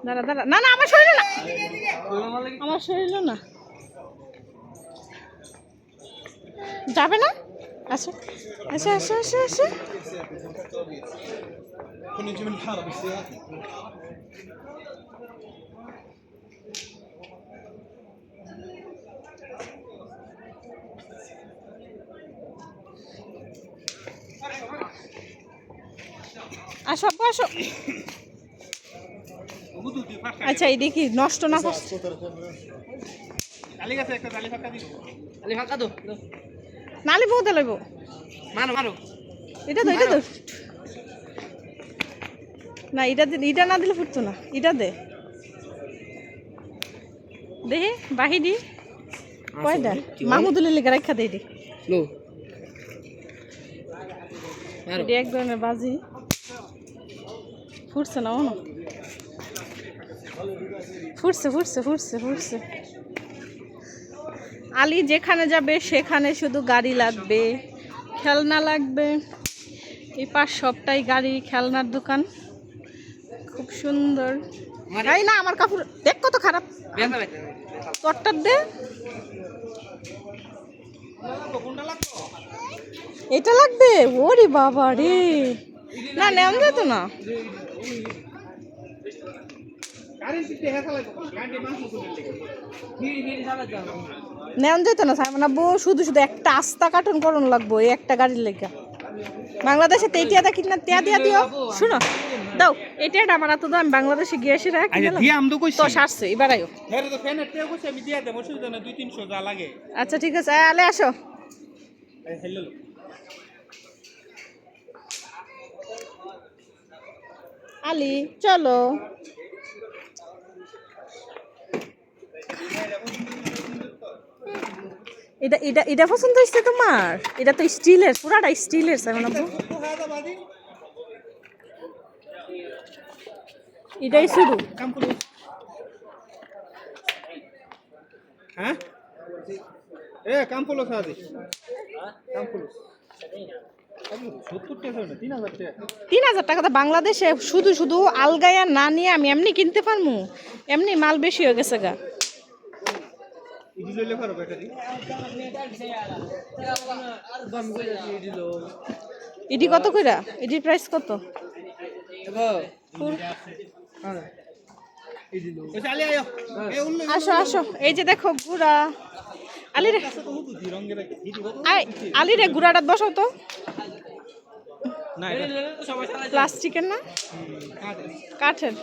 দাঁড়া দাঁড়া, না না আমার শরীরে না, আমার শরীরে না, যাবে না। আচ্ছা আচ্ছা আচ্ছা আচ্ছা আচ্ছা আসো আসো। আচ্ছা এই দেখি নষ্ট না নালি বহুত লাগব, এটা তো এটা তো না, এটা না দিলে ফুটতো না, এটা দে দেহে বাহিরি কয়টা মাহমুদুলের লেগে রাখা দে এক ধরনের বাজি ফুটছে না, না ফুটছে ফুটছে ফুটছে ফুটছে। আলী যেখানে যাবে সেখানে শুধু গাড়ি লাগবে, খেলনা লাগবে। এই পাশ সবটাই গাড়ি খেলনার দোকান, খুব সুন্দর। এই না আমার কাপড় দেখ কত খারাপ, তোরটার দে। এটা লাগবে, ওরে বাবা রে, না নেওয়া যেত না, নেওয়া যেত না সাইমন আব্বু, শুধু শুধু একটা আস্তা কার্টুন করণ লাগবো এই একটা গাড়ির লেগা। বাংলাদেশে তেটিয়াটা কিনা টিয়া দিয়া দিও, শুনো দাও এটা আমার তো আমি বাংলাদেশে গিয়ে এসে রাখ তো সারছে এবার আয়ো। আচ্ছা ঠিক আছে আলে আসো। আলী চলো, এটা এটা এটা পছন্দ হয়েছে তোমার? এটা তো স্টিলের, পুরাটা স্টিলের সাইমন আব্বু, এটাই শুধু। হ্যাঁ এ কামপুলো সাদি কামপুলো 3000 টাকা তো বাংলাদেশে শুধু শুধু আলগায়া না নিয়ে আমি এমনি কিনতে পারবো, এমনি মাল বেশি হয়ে গেছে গা। ইডি কত কইরা? ইডির প্রাইস কত? আসো আসো, এই যে দেখো গুড়া। আলিরে আলিরে গুড়াটা বসাও তো, প্লাস্টিকের না কাঠের।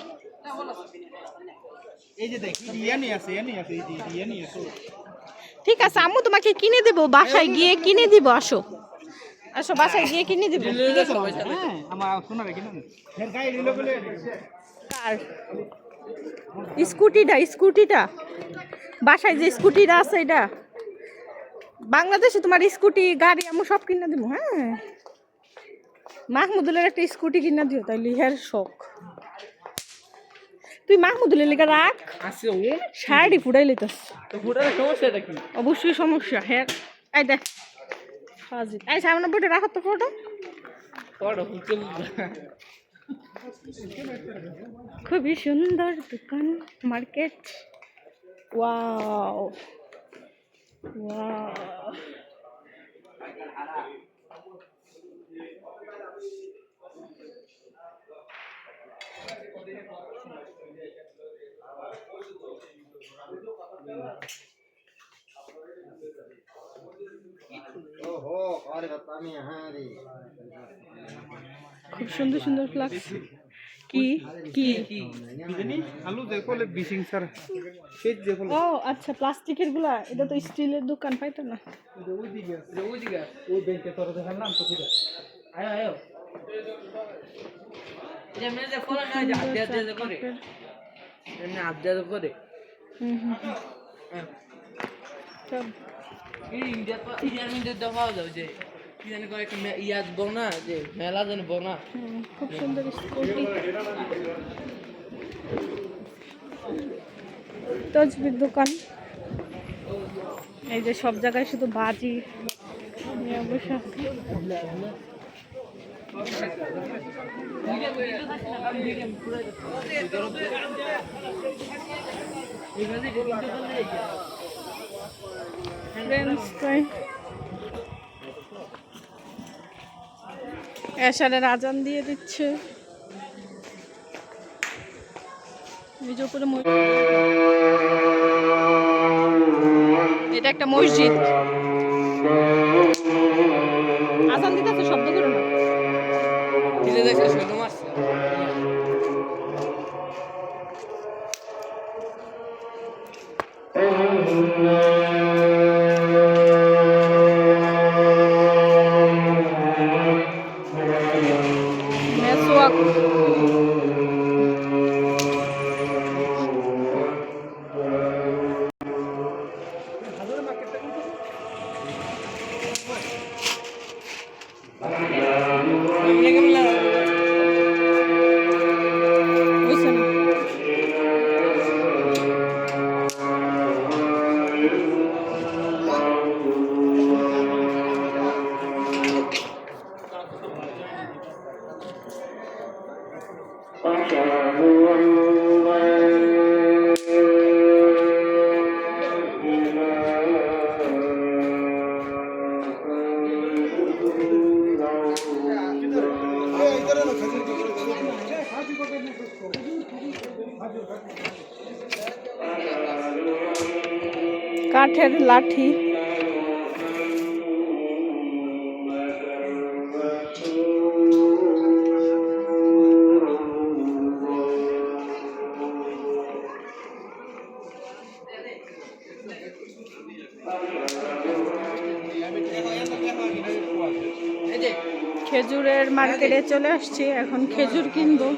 ঠিক আছে আম্মু তোমাকে কিনে দেবো, বাসায় গিয়ে কিনে দিব। আসো আসো বাসায় গিয়ে কিনে দিব। কার স্কুটিটা? স্কুটিটা বাসায় যে স্কুটিটা আছে এটা বাংলাদেশে তোমার স্কুটি গাড়ি আমি সব কিনে দিব। হ্যাঁ মাহমুদুলের একটা স্কুটি কিনা দিও, তাই লিহার শখ। তুই মাহমুদুলের লেগে রাখ, শাড়ি ফুটাই লইতাস। অবশ্যই সমস্যা। হ্যাঁ এই দেখ এই সামনে বইটা রাখো তো, ফটো খুবই সুন্দর দোকান, মার্কেট। ওয়াও ওয়াও, খুব সুন্দর সুন্দর ফ্লাক্স। কি কি আলু দেখো বিচিং স্যার সেই দেখো। ও আচ্ছা প্লাস্টিকের গুলা, এটা তো স্টিলের দোকান পাইতো না। ওই ব্যাংকে তোরা দেখার নাম তো ঠিক আছে। আয় আয় এটা মনে যে ফলো না যে আদ্যা আদ্যা করে এমনি আদ্যা করে। সব এই ইন্ডিয়ার মধ্যে দেখাও যাও যে কি জানি করে একটা ইয়াদ বনা যে মেলা জানি বনা। খুব সুন্দর স্কুটি, তজবির দোকান। এই যে সব জায়গায় শুধু বাজি বসে। এইভাবে রেডিং তো করলে এই ফ্রেন্ডস কই এশারের আজান দিয়ে দিচ্ছে। এই যে উপরে এটা একটা মসজিদ, আজান দিতেছে, শব্দ করো না। দিলে দেখছে শৈল মারছে। মেসওয়াক বুঝছে না। কাঠের লাঠি, খেজুরের মার্কেটে চলে আসছি, এখন খেজুর কিনবো।